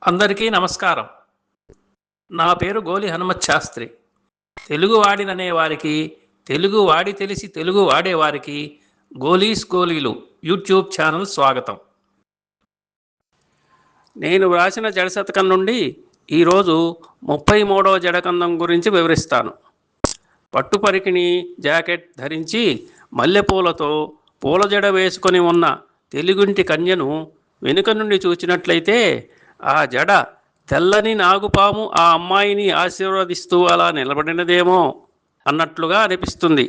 అందరికీ నమస్కారం. నా పేరు గోలి హనుమత్ శాస్త్రి. తెలుగు వాడిననే వారికి, తెలుగు వాడి తెలిసి తెలుగు వాడేవారికి గోలీస్ గోలీలు యూట్యూబ్ ఛానల్ స్వాగతం. నేను వ్రాసిన జడశతకం నుండి ఈరోజు 33వ జడకందం గురించి వివరిస్తాను. పట్టుపరికిణి జాకెట్ ధరించి మల్లెపూలతో పూల జడ వేసుకొని ఉన్న తెలుగుంటి కన్యను వెనుక నుండి చూచినట్లయితే ఆ జడ తెల్లని నాగుపాము ఆ అమ్మాయిని ఆశీర్వదిస్తూ అలా నిలబడినదేమో అన్నట్లుగా అనిపిస్తుంది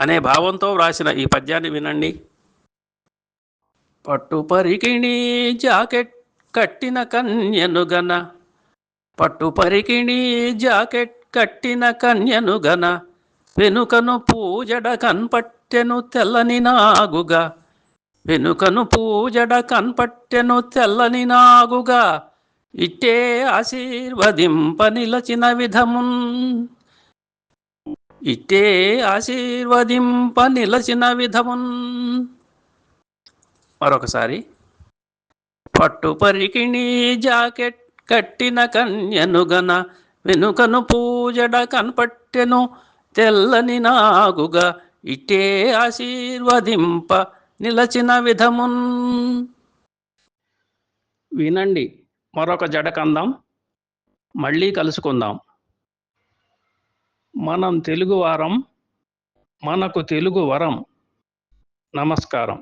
అనే భావంతో వ్రాసిన ఈ పద్యాన్ని వినండి. పట్టుపరికిణి జాకెట్ కట్టిన కన్యనుగన, పట్టుపరికిణి జాకెట్ కట్టిన కన్యనుగన, వెనుకను పూజడ కన్పట్టెను తెల్లని నాగుగా, వెనుకను పూజడ కన్పట్టెను తెల్లని నాగుగా, ఇట్టే ఆశీర్వదింప నిలచిన విధమున్, ఇట్టే ఆశీర్వదింప నిలచిన విధమున్. మరొకసారి. పట్టుపరికిణి జాకెట్ కట్టిన కన్యనుగన, వెనుకను పూజడ కన్పట్టెను తెల్లని నాగుగా, ఇట్టే ఆశీర్వదింప నిలచిన విధమున్. వినండి మరొక జడకందం. మళ్ళీ కలుసుకుందాం. మనం తెలుగువారం, మనకు తెలుగు వరం. నమస్కారం.